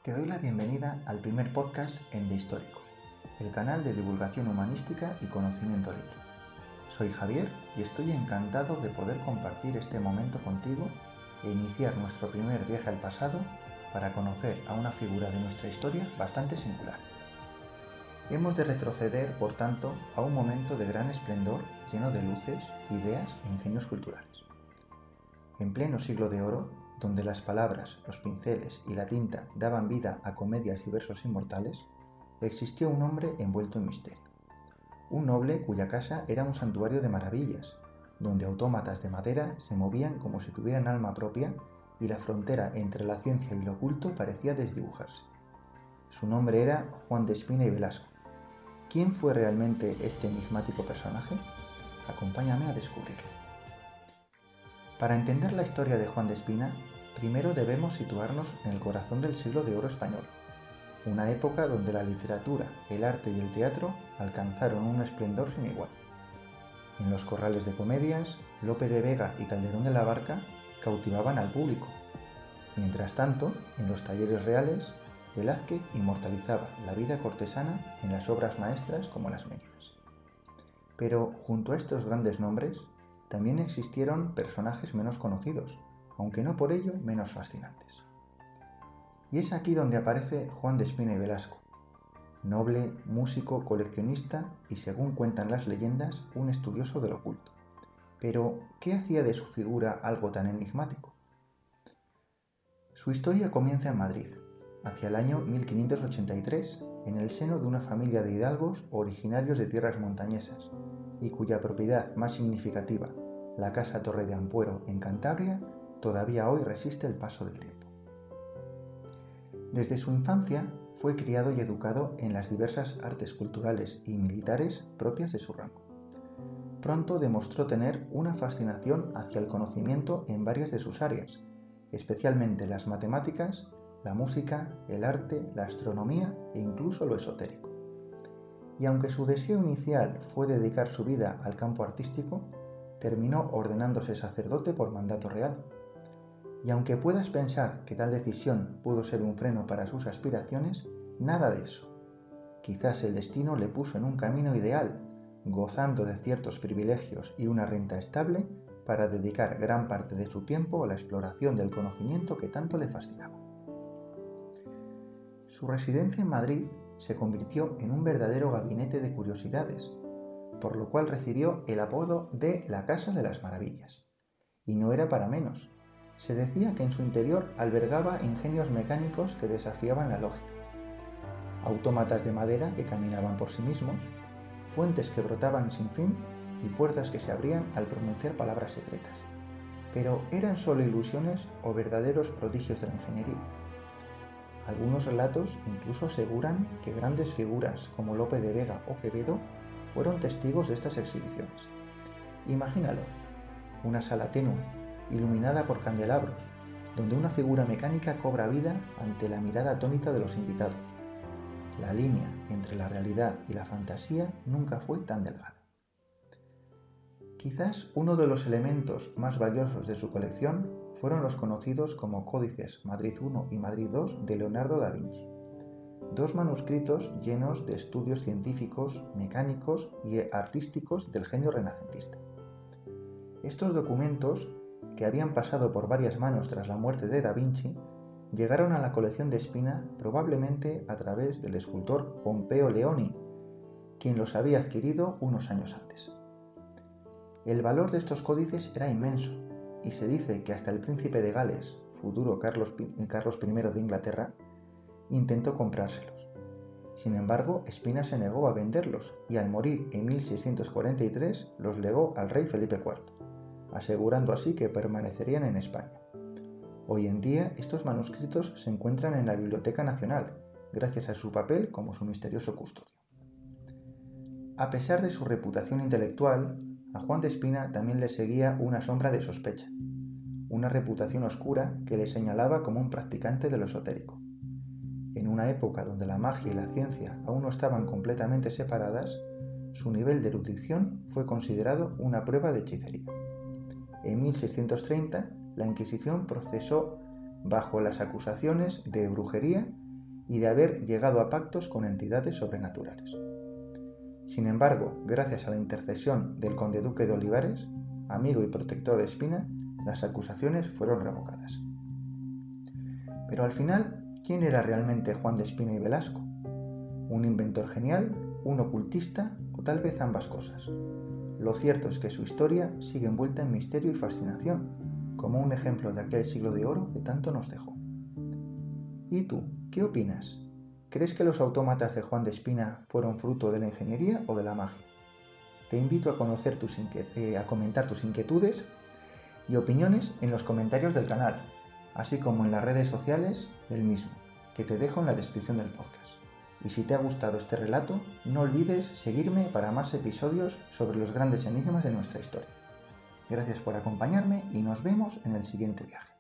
Te doy la bienvenida al primer podcast en De Histórico, el canal de divulgación humanística y conocimiento libre. Soy Javier y estoy encantado de poder compartir este momento contigo e iniciar nuestro primer viaje al pasado para conocer a una figura de nuestra historia bastante singular. Hemos de retroceder, por tanto, a un momento de gran esplendor lleno de luces, ideas e ingenios culturales. En pleno siglo de oro, donde las palabras, los pinceles y la tinta daban vida a comedias y versos inmortales, existió un hombre envuelto en misterio. Un noble cuya casa era un santuario de maravillas, donde autómatas de madera se movían como si tuvieran alma propia y la frontera entre la ciencia y lo oculto parecía desdibujarse. Su nombre era Juan de Espina y Velasco. ¿Quién fue realmente este enigmático personaje? Acompáñame a descubrirlo. Para entender la historia de Juan de Espina, primero debemos situarnos en el corazón del siglo de oro español, una época donde la literatura, el arte y el teatro alcanzaron un esplendor sin igual. En los corrales de comedias, Lope de Vega y Calderón de la Barca cautivaban al público. Mientras tanto, en los talleres reales, Velázquez inmortalizaba la vida cortesana en las obras maestras como Las Méninas. Pero junto a estos grandes nombres, también existieron personajes menos conocidos, aunque no por ello menos fascinantes. Y es aquí donde aparece Juan de Espina y Velasco, noble, músico, coleccionista y, según cuentan las leyendas, un estudioso del oculto. Pero, ¿qué hacía de su figura algo tan enigmático? Su historia comienza en Madrid, hacia el año 1583, en el seno de una familia de hidalgos originarios de tierras montañesas, y cuya propiedad más significativa, la Casa Torre de Ampuero en Cantabria, todavía hoy resiste el paso del tiempo. Desde su infancia fue criado y educado en las diversas artes culturales y militares propias de su rango. Pronto demostró tener una fascinación hacia el conocimiento en varias de sus áreas, especialmente las matemáticas, la música, el arte, la astronomía e incluso lo esotérico. Y aunque su deseo inicial fue dedicar su vida al campo artístico, terminó ordenándose sacerdote por mandato real. Y aunque puedas pensar que tal decisión pudo ser un freno para sus aspiraciones, nada de eso. Quizás el destino le puso en un camino ideal, gozando de ciertos privilegios y una renta estable para dedicar gran parte de su tiempo a la exploración del conocimiento que tanto le fascinaba. Su residencia en Madrid se convirtió en un verdadero gabinete de curiosidades, por lo cual recibió el apodo de la Casa de las Maravillas. Y no era para menos. Se decía que en su interior albergaba ingenios mecánicos que desafiaban la lógica, autómatas de madera que caminaban por sí mismos, fuentes que brotaban sin fin y puertas que se abrían al pronunciar palabras secretas. Pero ¿eran solo ilusiones o verdaderos prodigios de la ingeniería? Algunos relatos incluso aseguran que grandes figuras como Lope de Vega o Quevedo fueron testigos de estas exhibiciones. Imagínalo, una sala tenue, iluminada por candelabros, donde una figura mecánica cobra vida ante la mirada atónita de los invitados. La línea entre la realidad y la fantasía nunca fue tan delgada. Quizás uno de los elementos más valiosos de su colección fueron los conocidos como Códices Madrid I y Madrid II de Leonardo da Vinci, dos manuscritos llenos de estudios científicos, mecánicos y artísticos del genio renacentista. Estos documentos, que habían pasado por varias manos tras la muerte de da Vinci, llegaron a la colección de Espina probablemente a través del escultor Pompeo Leoni, quien los había adquirido unos años antes. El valor de estos códices era inmenso, y se dice que hasta el príncipe de Gales, futuro Carlos I de Inglaterra, intentó comprárselos. Sin embargo, Espina se negó a venderlos y al morir en 1643 los legó al rey Felipe IV, asegurando así que permanecerían en España. Hoy en día estos manuscritos se encuentran en la Biblioteca Nacional, gracias a su papel como su misterioso custodio. A pesar de su reputación intelectual, a Juan de Espina también le seguía una sombra de sospecha, una reputación oscura que le señalaba como un practicante de lo esotérico. En una época donde la magia y la ciencia aún no estaban completamente separadas, su nivel de erudición fue considerado una prueba de hechicería. En 1630, la Inquisición procesó bajo las acusaciones de brujería y de haber llegado a pactos con entidades sobrenaturales. Sin embargo, gracias a la intercesión del conde duque de Olivares, amigo y protector de Espina, las acusaciones fueron revocadas. Pero al final, ¿quién era realmente Juan de Espina y Velasco? ¿Un inventor genial, un ocultista o tal vez ambas cosas? Lo cierto es que su historia sigue envuelta en misterio y fascinación, como un ejemplo de aquel siglo de oro que tanto nos dejó. ¿Y tú, qué opinas? ¿Crees que los autómatas de Juan de Espina fueron fruto de la ingeniería o de la magia? Te invito a comentar tus inquietudes y opiniones en los comentarios del canal, así como en las redes sociales del mismo, que te dejo en la descripción del podcast. Y si te ha gustado este relato, no olvides seguirme para más episodios sobre los grandes enigmas de nuestra historia. Gracias por acompañarme y nos vemos en el siguiente viaje.